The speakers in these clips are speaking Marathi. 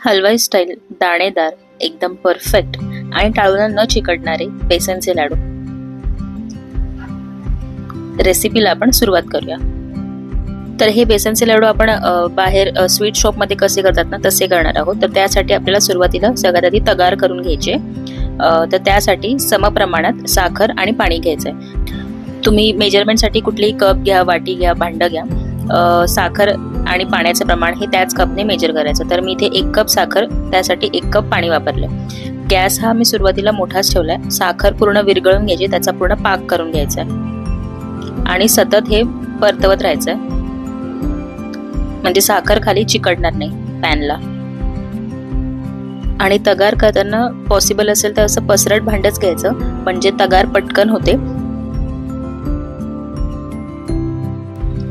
हलवाई स्टाईल दाणेदार एकदम परफेक्ट आणि टाळूला न चिकटणारे बेसनचे लाडू रेसिपीला आपण सुरुवात करूया। तर हे बेसनचे लाडू आपण बाहेर स्वीट शॉप मध्ये कसे करतात ना तसे करणार आहोत। तर त्यासाठी आपल्याला सुरुवातीला सगळ्यात आधी तगार करून घ्यायचे। तर त्यासाठी समप्रमाणात साखर आणि पाणी घ्यायचंय। तुम्ही मेजरमेंटसाठी कुठलीही कप घ्या, वाटी घ्या, भांड घ्या। साखर आणि पाण्याचे प्रमाण हे त्याच कपने मेजर करायचं। तर मी इथे 1 कप साखर, त्यासाठी 1 कप पाणी वापरले। गॅस हा मी सुरुवातीला मोठाच ठेवलाय। साखर पूर्ण विरघळून घ्यायची, त्याचा पूर्ण पाक करून घ्यायचा आणि सतत हे परतवत राहायचंय, म्हणजे साखर खाली चिकटणार नाही पॅनला। आणि तगार करताना पॉसिबल असेल तर असं पसरट भांडच घ्यायचं, म्हणजे तगार पटकन होते।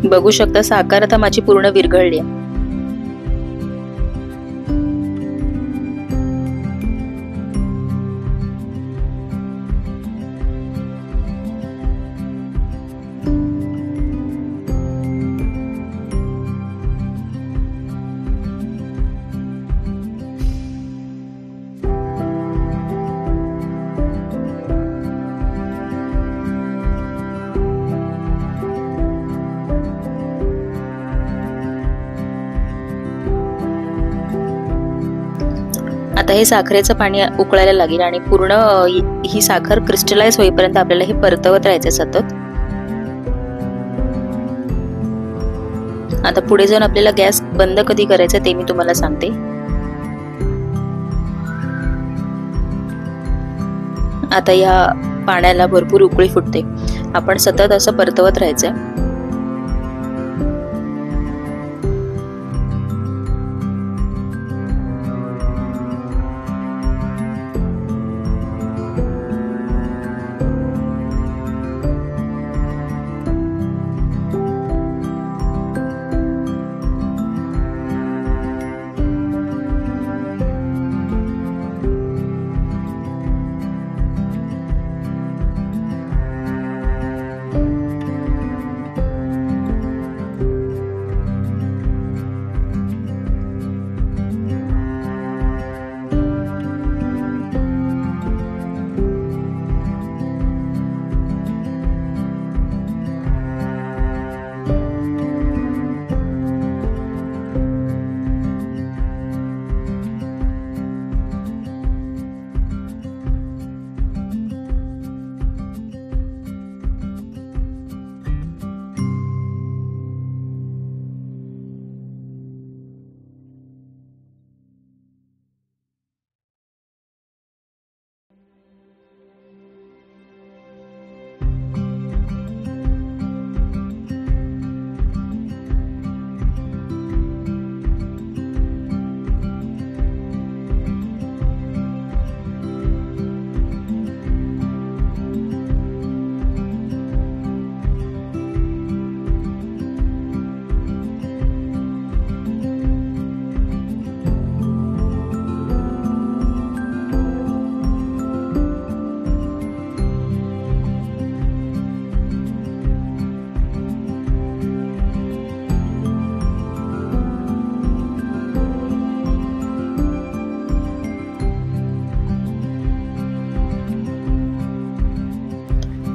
बघू शकता साखर आता माझी पूर्ण विरघळली आहे। आता हे साखरेचं पाणी उकळायला लागेल आणि पूर्ण ही साखर क्रिस्टलाइज होईपर्यंत आपल्याला हे परतवत राहायचं सतत। आता पुढे जाऊन आपल्याला गॅस बंद कधी करायचा ते मी तुम्हाला सांगते। आता या पाण्याला भरपूर उकळी फुटते, आपण सतत असं परतवत राहायचंय।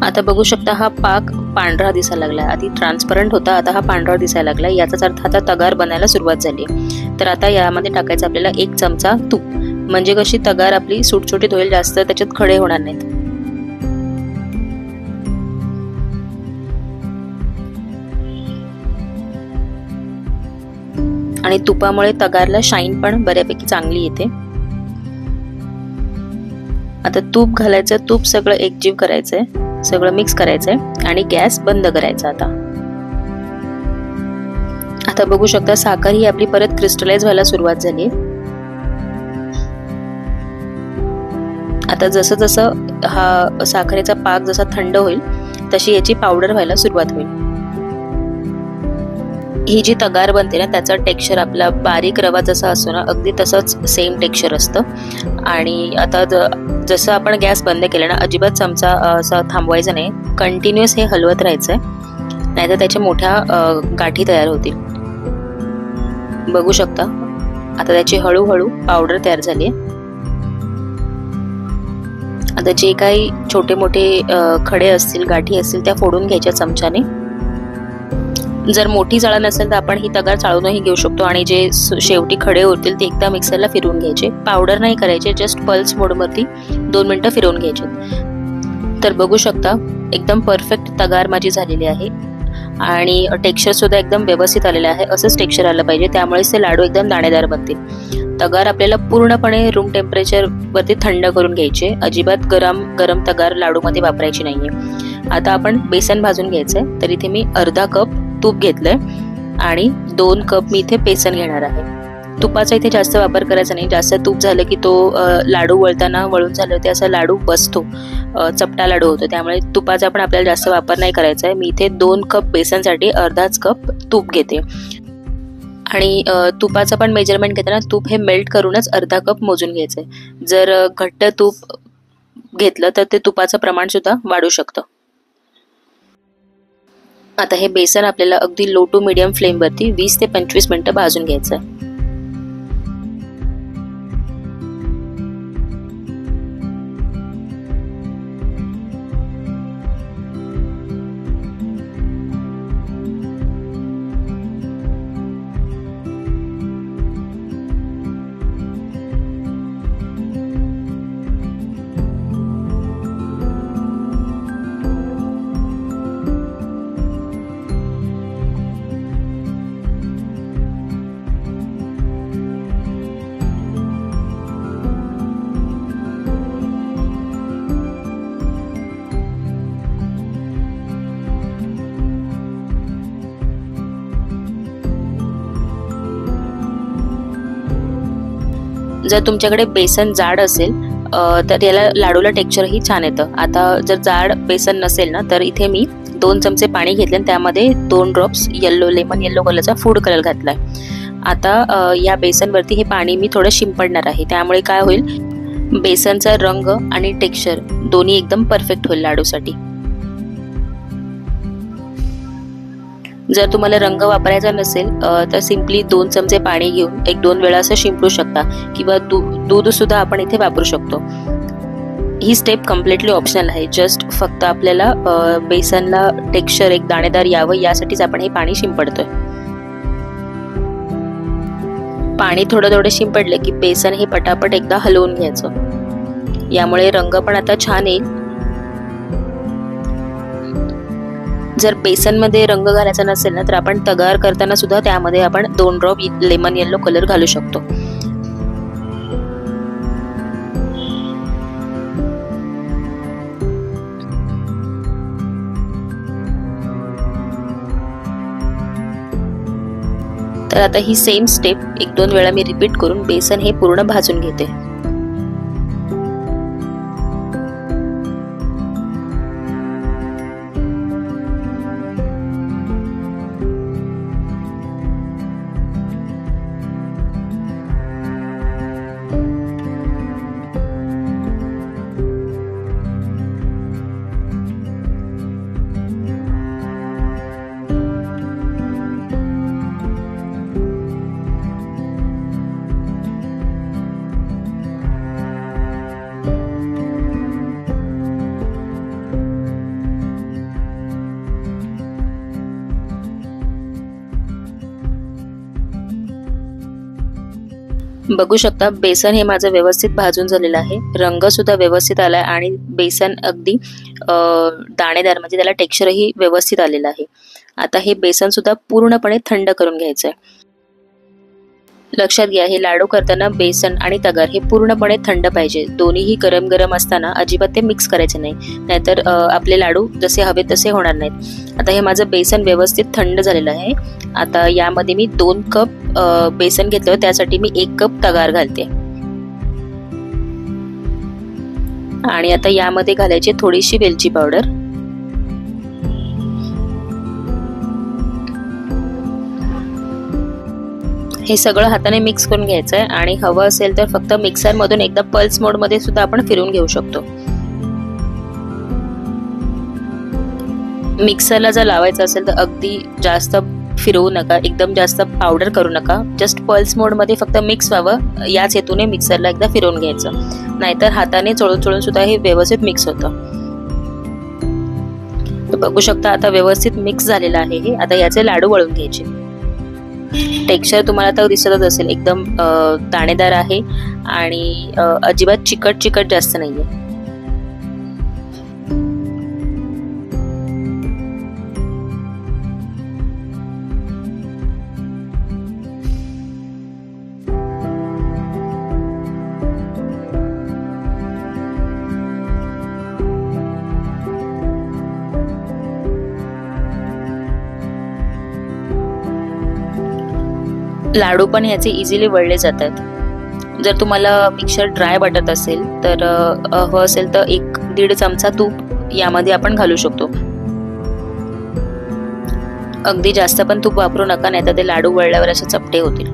आता बघू शकता हा पाक पांढरा दिसायला लागला। आधी ट्रान्सपरंट होता, आता हा पांढरा दिसायला लागला। याचाच अर्थ आता तगार बनायला सुरुवात झाली। तर आता यामध्ये टाकायचं आपल्याला 1 चमचा तूप, म्हणजे कशी तगार आपली सुटसुटीत होईल, जास्त त्याच्यात खडे होणार नाहीत। आणि तुपामुळे तगारला शाईन पण बऱ्यापैकी चांगली येते। आता तूप घालायचं, तूप सगळं एकजीव करायचंय, सगळं मिक्स करायचंय आणि गॅस बंद करायचा। आता बघू शकता साखर ही आपली परत क्रिस्टलाइज व्हायला सुरुवात झाली। आता जसं जसं हा साखरेचा पाक जसा थंड होईल तशी याची पावडर व्हायला सुरुवात होईल। ही जी तगार बनते ना त्याचा टेक्स्चर आपला बारीक रवा जसा असतो ना अगदी तसंच सेम टेक्स्चर असतं। आणि आता जसं आपण गॅस बंद केला ना अजिबात चमचा असं थांबवायचा नाही, कंटिन्युअस हे हलवत राहायचंय, नाहीतर त्याच्या मोठ्या गाठी तयार होतील। बघू शकता आता त्याची हळूहळू पावडर तयार झाली आहे। आता जे काही छोटे मोठे खडे असतील, गाठी असतील त्या फोडून घ्यायच्या चमच्याने। जर मोठी जाळ नसेल तर आपण ही तगार चाळूनही घेऊ शकतो आणि जे शेवटी खडे उरतील ते एकदा मिक्सरला फिरवून घ्यायचे। पावडर नाही करायचे, जस्ट पल्स मोडवरती 2 मिनिटं फिरवून घ्यायचे। तर बघू शकता एकदम परफेक्ट तगार माझी झालेली आहे आणि टेक्स्चर सुद्धा एकदम व्यवस्थित आलेलं आहे। असंच टेक्स्चर आलं पाहिजे, त्यामुळेच ते लाडू एकदम दाणेदार बनतील। तगार आपल्याला पूर्णपणे रूम टेम्परेचर वरती थंड करून घ्यायचे, अजिबात गरम तगार लाडू मध्ये वापरायची नाहीये। आता आपण बेसन भाजून घ्यायचंय, तर इथे मी अर्धा कप तूप घेतलंय आणि 2 कप मी इथे बेसन घेणार आहे। तुपाचा इथे जास्त वापर करायचा नाही, जास्त तूप झालं की तो लाडू वळताना वळून झालं ते असा लाडू बसतो, चपटा लाडू होतो, त्यामुळे तुपाचा पण आपल्याला जास्त वापर नाही करायचा आहे। मी इथे 2 कप बेसनसाठी अर्धाच कप तूप घेते आणि तुपाचं पण मेजरमेंट घेताना तूप हे मेल्ट करूनच अर्धा कप मोजून घ्यायचंय। जर घट्ट तूप घेतलं तर ते तुपाचं प्रमाण सुद्धा वाढू शकतं। आता हे बेसन आपल्याला अगदी लो टू मीडियम फ्लेम वरती 20 ते 25 मिनिटं भाजून घ्यायचं आहे। जर तुमच्याकडे बेसन जाड असेल तर याला लाडूला टेक्स्चरही छान येतं। आता जर जाड बेसन नसेल ना तर इथे मी 2 चमचे पाणी घेतले आणि त्यामध्ये 2 ड्रॉप्स लेमन येलो कलरचा फूड कलर घातलाय। आता या बेसनवरती हे पाणी मी थोडं शिंपडणार आहे, त्यामुळे काय होईल, बेसनचा रंग आणि टेक्स्चर दोन्ही एकदम परफेक्ट होईल लाडूसाठी। जर तुम्हाला रंग वापरायचा नसेल तर सिंपली 2 चमचे पाणी घेऊन 1-2 वेळा असं शिंपडू शकता किंवा दूध सुद्धा आपण इथे वापरू शकतो। ही स्टेप कम्प्लिटली ऑप्शनल आहे, जस्ट फक्त आपल्याला बेसनला टेक्स्चर एक दाणेदार यावं यासाठीच आपण हे पाणी शिंपडतोय। पाणी थोडं शिंपडलं की बेसन हे पटापट एकदा हलवून घ्यायचं, यामुळे रंग पण आता छान येईल। जर बेसन मध्ये रंग घालायचा नसेल ना तर आपण तगार करताना सुद्धा त्यामध्ये आपण 2 ड्रॉप लेमन येलो कलर घालू शकतो। तर आता ही सेम स्टेप 1-2 वेळा मी रिपीट करून बेसन हे पूर्ण भाजून घेते। बघू शकता बेसन हे माझं व्यवस्थित भाजून झालेलं आहे, रंग सुद्धा व्यवस्थित आलाय आणि बेसन अगदी दाणेदार म्हणजे त्याला टेक्स्चरही व्यवस्थित आलेलं आहे। आता हे बेसन सुद्धा पूर्णपणे थंड करून घ्यायचंय। लक्षात घ्या, हे लाडू करताना बेसन आणि तगार हे पूर्णपणे थंड पाहिजे, दोन्हीही गरम असताना अजिबात ते मिक्स करायचे नाही, नाहीतर आपले लाडू जसे हवे तसे होणार नाहीत। आता हे माझं बेसन व्यवस्थित थंड झालेलं आहे। आता यामध्ये मी 2 कप बेसन घेतलं, त्यासाठी मी 1 कप तगार घालते आणि आता यामध्ये घालायची थोडीशी वेलची पावडर। हे सगळं हाताने मिक्स करून घ्यायचं आहे आणि हवं असेल तर फक्त मिक्सर मधून एकदा पल्स मोड मध्ये सुद्धा आपण फिरवून घेऊ शकतो। मिक्सरला जर लावायचं असेल तर अगदी जास्त फिरवू नका, एकदम जास्त पावडर करू नका, जस्ट पल्स मोडमध्ये फक्त मिक्स व्हावं याच हेतूने मिक्सरला एकदा फिरवून घ्यायचं, नाहीतर हाताने चोळून चोळून सुद्धा हे व्यवस्थित मिक्स होतं. तर बघू शकता आता व्यवस्थित मिक्स झालेलं आहे हे. आता याचे लाडू वळून घ्यायचे. टेक्स्चर तुम्हाला आता दिसतच असेल, एकदम दाणेदार आहे आणि अजिबात चिकट जास्त नाहीये. लाडू पण ह्याचे इझिली वळले जातात. जर तुम्हाला मिक्सर ड्राय वाटत असेल तर हवं असेल तर 1-1.5 चमचा तूप यामध्ये आपण घालू शकतो. अगदी जास्त पण तूप वापरू नका, नाहीतर ते लाडू वळल्यावर असे चपटे होतील.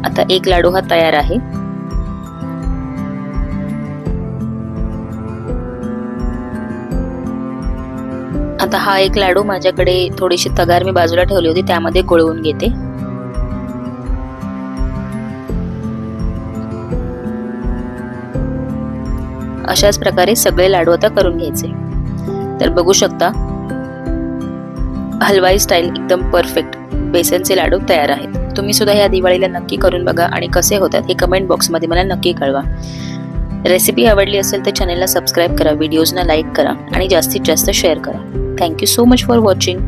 आता एक लाडू हा तयार आहे. आता हा एक लाडू माझ्याकडे थोडीशी तगार मी बाजूला ठेवली होती, त्यामध्ये घोळवून घेते. अशाच प्रकारे सगळे लाडू आता करून घ्यायचे. तर बघू शकता हलवाई स्टाईल एकदम परफेक्ट बेसनचे लाडू तयार आहेत. तुम्ही सुद्धा या दिवाळीला नक्की करून बघा आणि कसे होतात हे कमेंट बॉक्समध्ये मला नक्की कळवा. रेसिपी आवडली असेल तर चॅनलला सबस्क्राईब करा, व्हिडिओजना लाईक करा आणि जास्तीत जास्त शेअर करा. Thank you so much for watching.